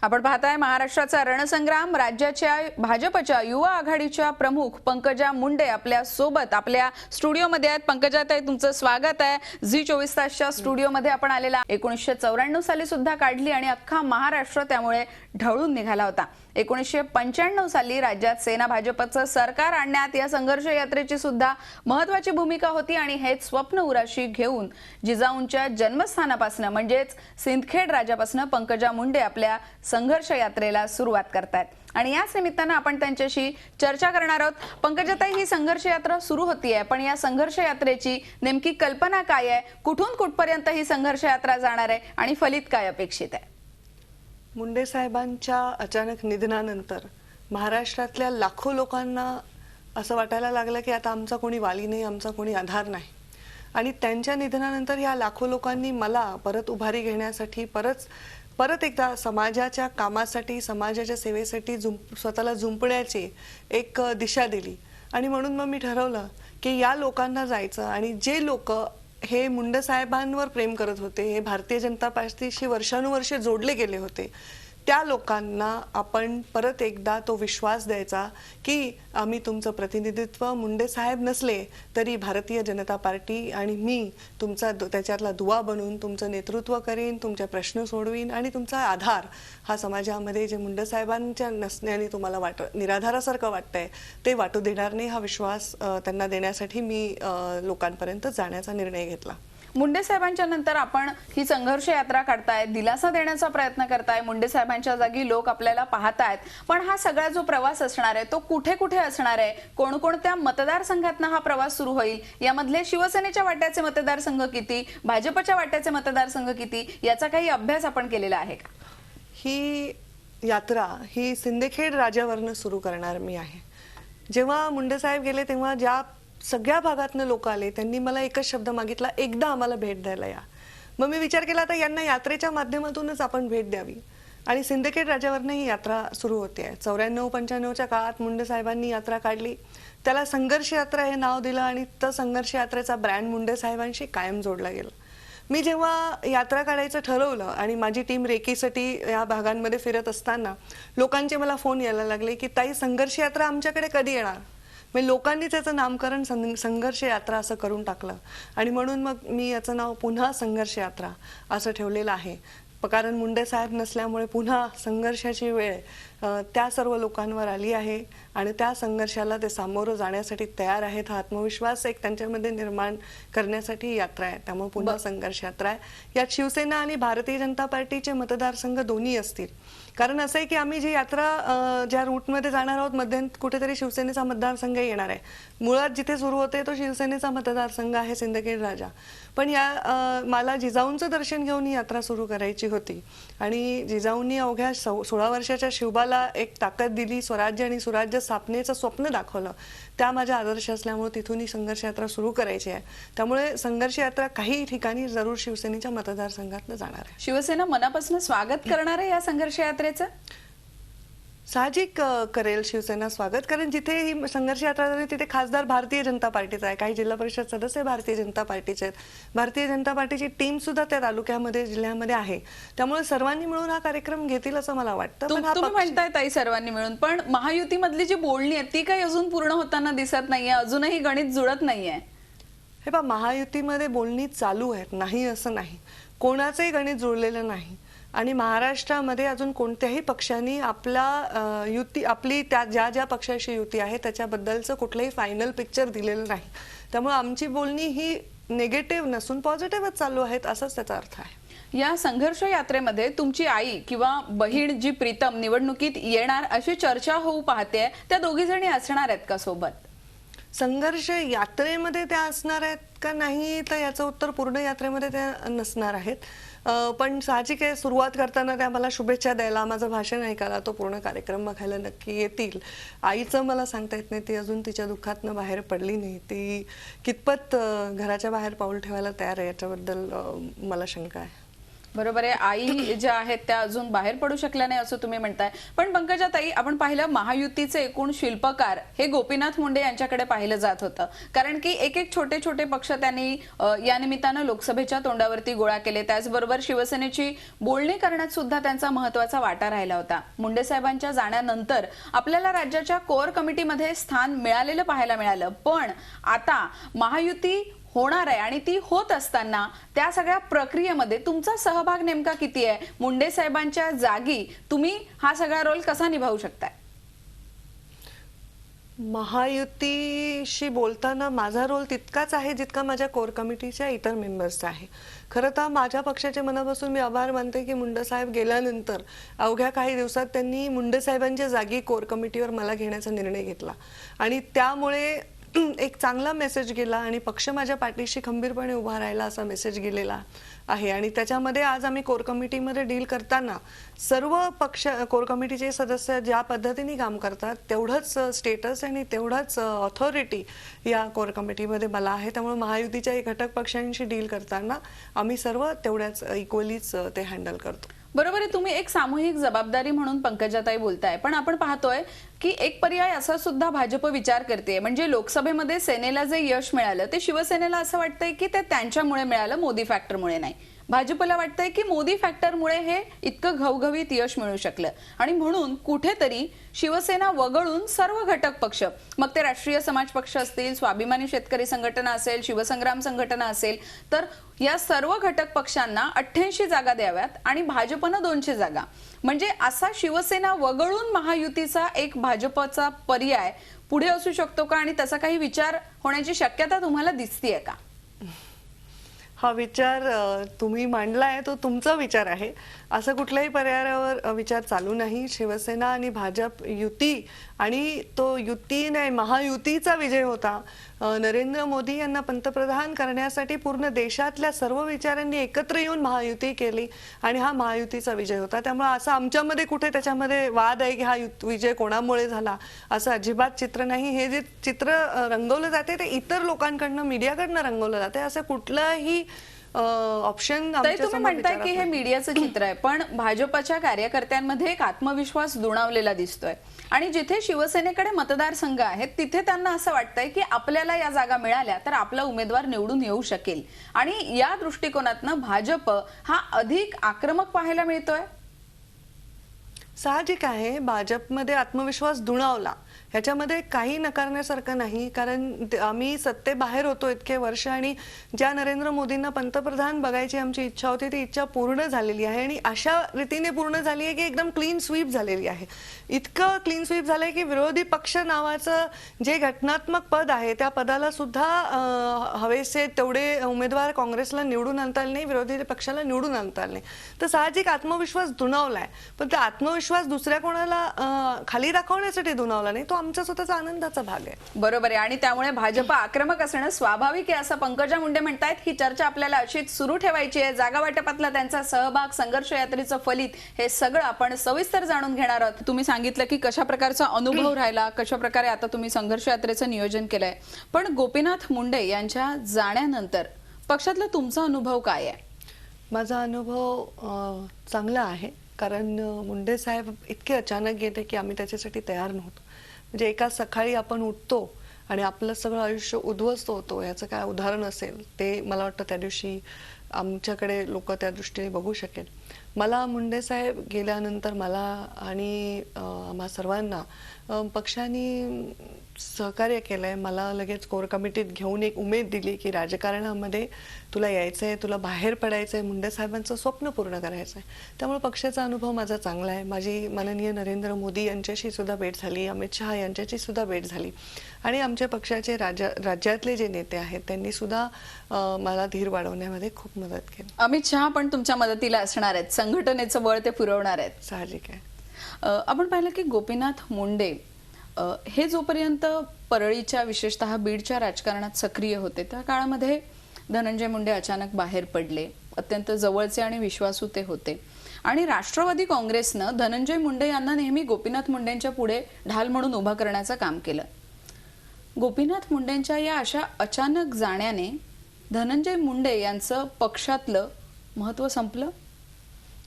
आपण पाहताय महाराष्ट्राचा रणसंग्राम। राज्याच्या भाजपच्या युवा आघाडीच्या प्रमुख पंकजा मुंडे आपल्या सोबत आपल्या स्टुडिओमध्ये आहेत। पंकजाताई, तुमचं स्वागत आहे। झी24 तासच्या स्टुडिओमध्ये आपण आलेला 1994 साली सुद्धा काढली आणि अख्खा महाराष्ट्र त्यामुळे ढवळून निघाला होता। 1995 साली राज्यात सेना भाजपचं सरकार आणण्यात या संघर्ष यात्रेची सुद्धा महत्त्वाची भूमिका होती आणि हेच स्वप्न उराशी घेऊन जिजाऊंच्या जन्मस्थानापासून म्हणजेच सिंदखेड राजापासून पंकजा मुंडे आपल्या संघर्ष यात्रेला सुरुवात करतात आणि याच निमित्ताने आपण त्यांच्याशी चर्चा करणार आहोत। पंकजाताई, ही संघर्ष यात्रा सुरू होतीये, पण या संघर्ष यात्रेची नेमकी कल्पना काय आहे, कुठून कुठपर्यंत ही संघर्ष यात्रा जाणार आहे आणि फलित काय अपेक्षित आहे? मुंडे साहेबांच्या अचानक निधनानंतर महाराष्ट्रातल्या लाखो लोकांना असं वाटायला लागलं की आता आमचा कोणी वाली नाही, आमचा कोणी आधार नाही। आणि त्यांच्या निधनानंतर या लाखो लोकांनी मला परत उभारी घेण्यासाठी परत एकदा समाजाच्या कामासाठी, समाजाच्या सेवेसाठी स्वतःला झुंपण्याची एक दिशा दिली। आणि म्हणून मग मी ठरवलं की या लोकांना जायचं आणि जे लोक हे मुंडे साहेबांवर प्रेम करत होते, हे भारतीय जनता पार्टीशी वर्षानुवर्षे जोडले गेले होते, त्या लोकांना आपण परत एकदा तो विश्वास द्यायचा की आम्ही तुमचं प्रतिनिधित्व मुंडे साहेब नसले तरी भारतीय जनता पार्टी आणि मी तुमचा त्याच्यातला दुवा बनून तुमचं नेतृत्व करीन, तुमचे प्रश्न सोडवीन आणि तुमचा आधार हा समाजामध्ये जे मुंडे साहेबांच्या नसण्याने तुम्हाला निराधारासारखं वाटतंय ते वाटू देणार नाही, हा विश्वास त्यांना देण्यासाठी मी लोकांपर्यंत जाण्याचा निर्णय घेतला। मुंडे साहेबांच्या नंतर आपण ही संघर्ष यात्रा काढताय, दिलासा देण्याचा प्रयत्न करताय, मुंडे साहेबांच्या जागी लोक आपल्याला पाहतायत, पण हा सगळा जो प्रवास असणार आहे तो कुठे कुठे असणार आहे, कोणकोणत्या मतदारसंघातून हा प्रवास सुरू होईल, यामधले शिवसेनेच्या वाट्याचे मतदारसंघ किती, भाजपच्या वाट्याचे मतदारसंघ किती, याचा काही अभ्यास आपण केलेला आहे का? ही यात्रा ही सिंदखेड राजावरनं सुरू करणार मी आहे। जेव्हा मुंडे साहेब गेले तेव्हा ज्या सगळ्या भागातनं लोक आले, त्यांनी मला एकच शब्द मागितला, एकदा आम्हाला भेट द्यायला या। मग मी विचार केला आता यांना यात्रेच्या माध्यमातूनच आपण भेट द्यावी आणि सिंदखेड राजावरनं ही यात्रा सुरू होते। 94-95च्या काळात मुंडे साहेबांनी यात्रा काढली, त्याला संघर्ष यात्रा हे नाव दिलं आणि त्या संघर्ष यात्रेचा ब्रँड मुंडे साहेबांशी कायम जोडला गेला। मी जेव्हा यात्रा काढायचं ठरवलं आणि माझी टीम रेकीसाठी या भागांमध्ये फिरत असताना लोकांचे मला फोन यायला लागले की ताई, संघर्ष यात्रा आमच्याकडे कधी येणार? मग लोकांनी त्याचं नामकरण संघर्ष यात्रा असं करून टाकलं आणि म्हणून मग मी याचं नाव पुन्हा संघर्ष यात्रा असं ठेवलेलं आहे। कारण मुंडे साहेब नसल्यामुळे पुन्हा संघर्षाची वेळ त्या सर्व लोकांवर आली आहे आणि त्या संघर्षाला ते सामोरं जाण्यासाठी तयार आहेत, हा आत्मविश्वास एक त्यांच्यामध्ये निर्माण करण्यासाठी यात्रा आहे। त्यामुळे पुन्हा संघर्ष यात्रा आहे। यात शिवसेना आणि भारतीय जनता पार्टीचे मतदारसंघ दोन्ही असतील। कारण असं आहे की आम्ही जी यात्रा ज्या रूटमध्ये जाणार आहोत मध्यंत कुठेतरी शिवसेनेचा मतदारसंघ येणार आहे। मुळात जिथे सुरू होते तो शिवसेनेचा मतदारसंघ आहे, सिंदखेड राजा। पण या मला जिजाऊंचं दर्शन घेऊन ही यात्रा सुरू करायची होती आणि जिजाऊंनी अवघ्या 16 वर्षाच्या शिवबाला एक ताकद दिली, स्वराज्य आणि सुराज्य स्थापनेचं स्वप्न दाखवलं, त्या माझ्या आदर्श असल्यामुळे तिथून ही संघर्ष यात्रा सुरू करायची आहे। त्यामुळे संघर्ष यात्रा काही ठिकाणी जरूर शिवसेनेच्या मतदारसंघातनं जाणार आहे। शिवसेना मनापासून स्वागत करणार आहे या संघर्ष यात्रेचं? साहजिक करेल शिवसेना स्वागत, कारण जिथे ही संघर्ष यात्रा झाली तिथे खासदार भारतीय जनता पार्टीचा आहे, काही जिल्हा परिषद सदस्य भारतीय जनता पार्टीचे आहेत, भारतीय जनता पार्टीची टीम सुद्धा त्या तालुक्यामध्ये जिल्ह्यामध्ये आहे। त्यामुळे सर्वांनी मिळून हा कार्यक्रम घेतील असं मला वाटतं। तुम्ही म्हणताय ताई सर्वांनी मिळून, पण महायुतीमधली जी बोलणी आहे ती काही अजून पूर्ण होताना दिसत नाहीये, अजूनही गणित जुळत नाहीये। हे पहा, महायुतीमध्ये बोलणी चालू आहेत, नाही असं नाही, कोणाचंही गणित जुळलेलं नाही आणि महाराष्ट्रामध्ये अजून कोणत्याही पक्षांनी आपली त्या ज्या पक्षाशी युती आहे त्याच्याबद्दलचं कुठलंही फायनल पिक्चर दिलेलं नाही। त्यामुळे आमची बोलणी ही निगेटिव्ह नसून पॉझिटिव्हच चालू आहेत असंच त्याचा अर्थ आहे। या संघर्ष यात्रेमध्ये तुमची आई किंवा बहीण जी प्रीतम निवडणुकीत येणार अशी चर्चा होऊ पाहते, त्या दोघी जणी असणार आहेत का सोबत? संघर्ष यात्रेमध्ये त्या असणार आहेत का नाही तर याचं उत्तर पूर्ण यात्रेमध्ये त्या नसणार आहेत, पण साहजिक आहे सुरुवात करताना त्या मला शुभेच्छा द्यायला, माझं भाषण ऐकायला, तो पूर्ण कार्यक्रम बघायला नक्की येतील। आईचं मला सांगता येत नाही, ती अजून तिच्या दुःखातनं बाहेर पडली नाही, ती कितपत घराच्या बाहेर पाऊल ठेवायला तयार आहे याच्याबद्दल मला शंका आहे। बरोबर आहे. आई ज्या आहेत त्या अजून बाहेर पडू शकल्या नाही असं तुम्ही म्हणताय. पण पंकजाताई, आपण पाहिलं महायुतीचे एकूण शिल्पकार हे गोपीनाथ मुंडे यांच्याकडे पाहिलं जात होतं, कारण की एक एक छोटे छोटे पक्ष त्यांनी या निमित्तानं लोकसभेच्या तोंडावरती गोळा केले. त्याचबरोबर शिवसेनेची बोलणी करण्यात सुद्धा त्यांचा महत्वाचा वाटा राहिला होता. मुंडे साहेबांच्या जाण्यानंतर आपल्याला राज्याच्या कोअर कमिटीमध्ये स्थान मिळालेलं पाहायला मिळालं. पण आता महायुती होणार आहे आणि ती होत असताना त्या सगळ्या प्रक्रियेमध्ये तुमचा सहभाग नेमका किती आहे? मुंडे साहेबांच्या जागी तुम्ही हा सगळा रोल कसा निभावू शकताय? महायुतीशी बोलताना माझा रोल तितकाच आहे जितका माझ्या कोर कमिटीच्या इतर मेंबर्सचा आहे. खरं तर माझ्या पक्षाच्या मनापासून मी आभार मानते की मुंडे साहेब गेल्यानंतर अवघ्या काही दिवसात त्यांनी मुंडे साहेबांच्या जागी कोर कमिटीवर मला घेण्याचा निर्णय घेतला आणि त्यामुळे एक चांगला मेसेज गेला आणि पक्ष माझ्या पाठीशी खंबीरपणे उभा राहिला असा मेसेज गेलेला आहे. आणि त्याच्यामध्ये आज आम्ही कोर कमिटीमध्ये डील करताना सर्व पक्ष कोर कमिटीचे सदस्य ज्या पद्धतीने काम करतात तेवढंच स्टेटस आणि तेवढंच ऑथॉरिटी या कोर कमिटीमध्ये मला आहे. त्यामुळे महायुतीच्या घटक पक्षांशी डील करताना आम्ही सर्व तेवढ्याच इक्वलीच ते हँडल करतो. बरोबर आहे. तुम्ही एक सामूहिक जबाबदारी म्हणून पंकजाताई बोलताय, पण आपण पाहतोय की एक पर्याय असा सुद्धा भाजप विचार करते, म्हणजे लोकसभेमध्ये सेनेला जे यश मिळालं ते शिवसेनेला असं वाटतंय की ते त्यांच्यामुळे मिळालं, मोदी फॅक्टरमुळे नाही. भाजपला वाटतंय की मोदी फॅक्टरमुळे हे इतकं घवघवीत यश मिळू शकलं आणि म्हणून कुठेतरी शिवसेना वगळून सर्व घटक पक्ष, मग ते राष्ट्रीय समाज पक्ष असतील, स्वाभिमानी शेतकरी संघटना असेल, शिवसंग्राम संघटना असेल, तर या सर्व घटक पक्षांना 88 जागा द्याव्यात आणि भाजपनं 200 जागा. म्हणजे असा शिवसेना वगळून महायुतीचा एक भाजपचा पर्याय पुढे असू शकतो का आणि तसा काही विचार होण्याची शक्यता तुम्हाला दिसतीये का? हा विचार तुम्ही मांडलाय तो तुमचा विचार आहे. असं कुठल्याही पर्यायावर विचार चालू नाही. शिवसेना आणि भाजप युती आणि तो युती नाही महायुतीचा विजय होता. नरेंद्र मोदी यांना पंतप्रधान करण्यासाठी पूर्ण देशातल्या सर्व विचारांनी एकत्र येऊन महायुती केली आणि हा महायुतीचा विजय होता. त्यामुळे असं आमच्यामध्ये कुठे त्याच्यामध्ये वाद आहे की हा विजय कोणामुळे झाला असं अजिबात चित्र नाही. हे जे चित्र रंगवलं जाते ते इतर लोकांकडनं, मीडियाकडनं रंगवलं जाते. असं कुठलंही ऑप्शन तुम्ही म्हणताय की हे मीडियाचं चित्र आहे, पण भाजपच्या कार्यकर्त्यांमध्ये एक आत्मविश्वास दुणावलेला दिसतोय आणि जिथे शिवसेनेकडे मतदारसंघ आहेत तिथे त्यांना असं वाटतंय की आपल्याला या जागा मिळाल्या तर आपला उमेदवार निवडून येऊ शकेल आणि या दृष्टिकोनातनं भाजप हा अधिक आक्रमक पाहायला मिळतोय. साहजिक आहे, भाजपमध्ये आत्मविश्वास दुणावला ह्याच्यामध्ये काही नकारण्यासारखं नाही. कारण आम्ही सत्तेबाहेर होतो इतके वर्ष आणि ज्या नरेंद्र मोदींना पंतप्रधान बघायची आमची इच्छा होती ती इच्छा पूर्ण झालेली आहे आणि अशा रीतीने पूर्ण झाली आहे की एकदम क्लीन स्वीप झालेली आहे. इतकं क्लीन स्वीप झालंय की विरोधी पक्ष नावाचं जे घटनात्मक पद आहे त्या पदाला सुद्धा हवेसे तेवढे उमेदवार काँग्रेसला निवडून आणता आले नाही, विरोधी पक्षाला निवडून आणता आले नाही. तर साहजिक आत्मविश्वास दुणावलाय, पण त्या आत्मविश्वास दुसऱ्या कोणाला खाली दाखवण्यासाठी दुणावला नाही, तो आमचा स्वतःचा आनंदाचा भाग आहे. बरोबर आहे आणि त्यामुळे भाजप आक्रमक असणं स्वाभाविक आहे असं पंकजा मुंडे म्हणतायत. ही चर्चा आपल्याला अशीच सुरू ठेवायची आहे. जागा वाटपातला त्यांचा सहभाग, संघर्ष यात्रेचं फलित हे सगळं आपण सविस्तर जाणून घेणार आहोत. तुम्ही सांगितलं की कशा प्रकारचा अनुभव राहिला, कशा प्रकारे आता तुम्ही संघर्ष यात्रेचं नियोजन केलंय, पण गोपीनाथ मुंडे यांच्या जाण्यानंतर पक्षातला तुमचा अनुभव काय आहे? माझा अनुभव चांगला आहे, कारण मुंडे साहेब इतके अचानक गेले की आम्ही त्याच्यासाठी तयार नव्हतो. म्हणजे एका सकाळी आपण उठतो आणि आपलं सगळं आयुष्य उद्ध्वस्त होतो याचं काय उदाहरण असेल ते मला वाटतं त्या दिवशी आमच्याकडे लोक त्या दृष्टीने बघू शकेल. मला मुंडे साहेब गेल्यानंतर मला आणि आम्हा सर्वांना पक्षाने सहकार्य केलंय. मला लगेच कोर कमिटीत घेऊन एक उमेद दिली की राजकारणामध्ये तुला यायचंय, तुला बाहेर पडायचंय, मुंडे साहेबांचं स्वप्न पूर्ण करायचंय. त्यामुळे पक्षाचा अनुभव माझा चांगला आहे. माझी माननीय नरेंद्र मोदी यांच्याशी सुद्धा भेट झाली, अमित शहा यांच्याशी सुद्धा भेट झाली आणि आमच्या पक्षाचे राज्यातले जे नेते आहेत त्यांनी सुद्धा मला धीर वाढवण्यामध्ये खूप मदत केली. अमित शहा पण तुमच्या मदतीला असणार आहेत, संघटनेचं बळ ते पुरवणार आहेत. साहजिक आहे. आपण पाहिलं की गोपीनाथ मुंडे हे जोपर्यंत परळीच्या विशेषतः बीडच्या राजकारणात सक्रिय होते त्या काळामध्ये धनंजय मुंडे अचानक बाहेर पडले. अत्यंत जवळचे आणि विश्वासू ते होते आणि राष्ट्रवादी काँग्रेसनं धनंजय मुंडे यांना नेहमी गोपीनाथ मुंडेंच्या पुढे ढाल म्हणून उभा करण्याचं काम केलं. गोपीनाथ मुंडेंच्या या अशा अचानक जाण्याने धनंजय मुंडे यांचं पक्षातलं महत्त्व संपलं?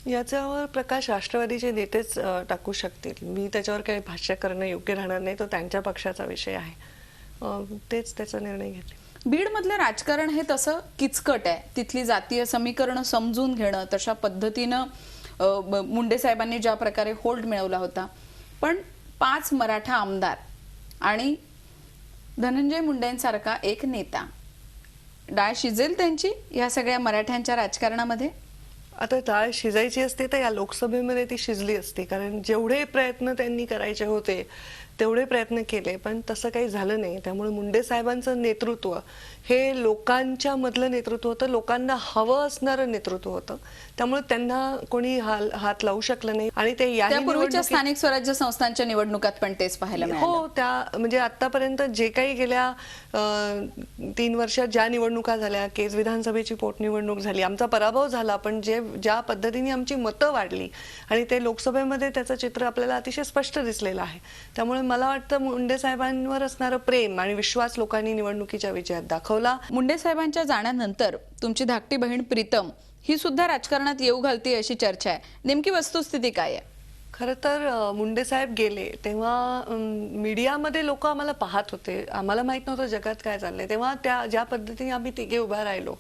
याच्यावर प्रकाश राष्ट्रवादीचे नेतेच टाकू शकतील. मी त्याच्यावर काही भाष्य करणं योग्य राहणार नाही. तो त्यांच्या पक्षाचा विषय आहे. तेच त्याचा निर्णय घेतील. बीडमधलं राजकारण हे तसं किचकट आहे. तिथली जातीय समीकरणं समजून घेणं, तशा पद्धतीनं मुंडे साहेबांनी ज्या प्रकारे होल्ड मिळवला होता, पण 5 मराठा आमदार आणि धनंजय मुंडेंसारखा एक नेता, डाळ शिजेल त्यांची या सगळ्या मराठ्यांच्या राजकारणामध्ये? आता डाळ शिजायची असते तर या लोकसभेमध्ये ती शिजली असती, कारण जेवढे प्रयत्न त्यांनी करायचे होते तेवढे प्रयत्न केले, पण तसं काही झालं नाही. त्यामुळे मुंडे साहेबांचं नेतृत्व हे लोकांच्या मधलं नेतृत्व होतं, लोकांना हवं असणारं नेतृत्व होतं. त्यामुळे त्यांना कोणी हात लावू शकलं नाही. आणि ते त्यापूर्वीच्या स्थानिक स्वराज्य संस्थांच्या निवडणुकात पण तेच पाहायला मिळालं. हो, त्या म्हणजे आतापर्यंत जे काही गेल्या 3 वर्षात ज्या निवडणुका झाल्या, केज विधानसभेची पोटनिवडणूक झाली, आमचा पराभव झाला, पण ज्या पद्धतीने आमची मतं वाढली आणि ते लोकसभेमध्ये त्याचं चित्र आपल्याला अतिशय स्पष्ट दिसलेलं आहे. त्यामुळे मला वाटतं मुंडे साहेबांवर असणारं प्रेम आणि विश्वास लोकांनी निवडणुकीच्या विजयात दाखवला. मुंडे साहेबांच्या जाण्यानंतर तुमची धाकटी बहीण प्रीतम ही सुद्धा राजकारणात येऊ घालते अशी चर्चा आहे. नेमकी वस्तुस्थिती काय आहे? खरं तर मुंडे साहेब गेले तेव्हा मीडियामध्ये लोक आम्हाला पाहत होते. आम्हाला माहित नव्हतं जगात काय चाललंय. तेव्हा ज्या पद्धतीने आम्ही तिघे उभा राहिलो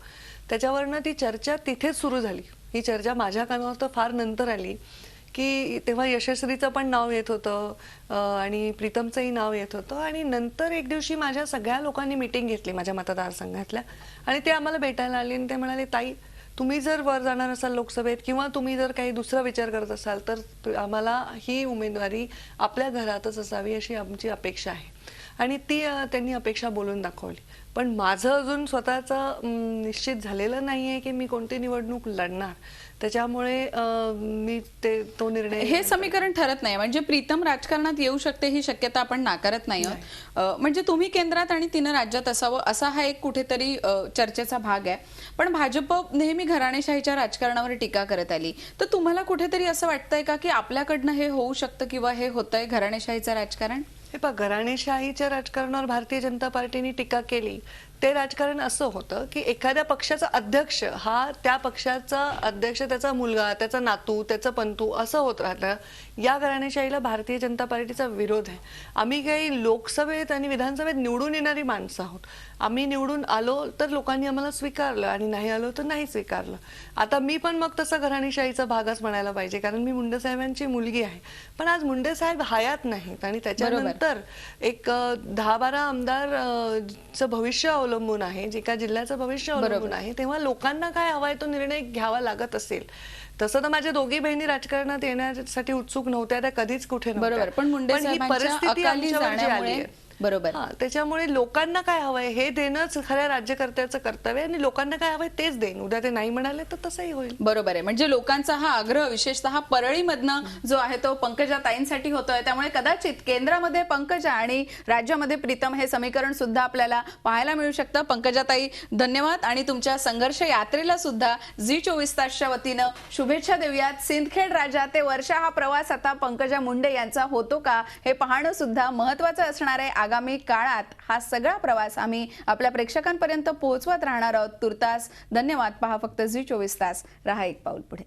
त्याच्यावरनं ती चर्चा तिथेच सुरू झाली. ही चर्चा माझ्या कानावर तर फार नंतर आली की तेव्हा यशस्वीचं पण नाव येत होतं आणि प्रीतमचंही नाव येत होतं. आणि नंतर एक दिवशी माझ्या सगळ्या लोकांनी मीटिंग घेतली माझ्या मतदारसंघातल्या, आणि ते आम्हाला भेटायला आले आणि ते म्हणाले, ताई तुम्ही जर वर जाणार असाल लोकसभेत किंवा तुम्ही जर काही दुसरा विचार करत असाल तर आम्हाला ही उमेदवारी आपल्या घरातच असावी अशी आमची अपेक्षा आहे. आणि ती त्यांनी अपेक्षा बोलून दाखवली. पण माझं अजून स्वतःचं निश्चित झालेलं नाहीये की मी कोणती निवडणूक लढणार. त्याच्यामुळे मी तो निर्णय, हे समीकरण ठरत नाही. म्हणजे प्रीतम राजकारणात येऊ शकते ही शक्यता आपण नाकारत नाही. म्हणजे तुम्ही केंद्रात आणि तिनं राज्यात असावं असा हा एक कुठेतरी चर्चेचा भाग आहे. पण भाजप नेहमी घराणेशाहीच्या राजकारणावर टीका करत आली. तर तुम्हाला कुठेतरी असं वाटतंय का की आपल्याकडनं हे होऊ शकतं किंवा हे होतंय घराणेशाहीचं राजकारण? हे पहा, घराणेशाहीच्या राजकारणावर भारतीय जनता पार्टीने टीका केली. ते राजकारण असं होतं की एखाद्या पक्षाचा अध्यक्ष हा त्या पक्षाचा अध्यक्ष, त्याचा मुलगा, त्याचा नातू, त्याचा पंतू असं होत राहतं. या घराणेशाहीला भारतीय जनता पार्टीचा विरोध आहे. आम्ही काही लोकसभेत आणि विधानसभेत निवडून येणारी माणसं आहोत. आम्ही निवडून आलो तर लोकांनी आम्हाला स्वीकारलं आणि नाही आलो तर नाही स्वीकारलं. आता मी पण मग तसा घराणेशाहीचा भागच म्हणायला पाहिजे, कारण मी मुंडे साहेबांची मुलगी आहे. पण आज मुंडे साहेब हयात नाहीत आणि त्याच्यानंतर एक 10-12 आमदार भविष्य अवलंबून आहे, जे का जिल्ह्याचं भविष्य अवलंबून आहे. तेव्हा लोकांना काय हवाय तो निर्णय घ्यावा लागत असेल. तसं तर माझ्या दोघी बहिणी राजकारणात येण्यासाठी उत्सुक नव्हत्या, त्या कधीच कुठे नव्हत्या. बरोबर, पण मुंडे ही परिस्थिती आमच्यावर जी आली आहे, बरोबर, त्याच्यामुळे लोकांना काय हवंय हे देणंच खऱ्या राज्यकर्त्याचं कर्तव्य, आणि लोकांना काय हवंय तेच देईन. उद्या ते नाही म्हणाले तर तसंही होईल. बरोबर आहे. म्हणजे लोकांचा हा आग्रह विशेषतः परळीमधनं जो आहे तो पंकजा ताईंसाठी होतोय. त्यामुळे कदाचित केंद्रामध्ये पंकजा आणि राज्यामध्ये प्रीतम हे समीकरण सुद्धा आपल्याला पाहायला मिळू शकतं. पंकजा ताई, धन्यवाद. आणि तुमच्या संघर्ष यात्रेला सुद्धा झी24 तासच्या वतीनं शुभेच्छा देऊयात. सिंदखेड राजा ते वर्षा हा प्रवास आता पंकजा मुंडे यांचा होतो का हे पाहणं सुद्धा महत्वाचं असणार आहे. आगामी काळात हा सगळा प्रवास आम्ही आपल्या प्रेक्षकांपर्यंत पोहोचवत राहणार आहोत. तुर्तास धन्यवाद. पहा फक्त झी24 तास. रहा एक पाऊल पुढे.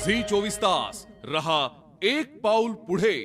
झी24 तास रहा एक पाऊल पुढे.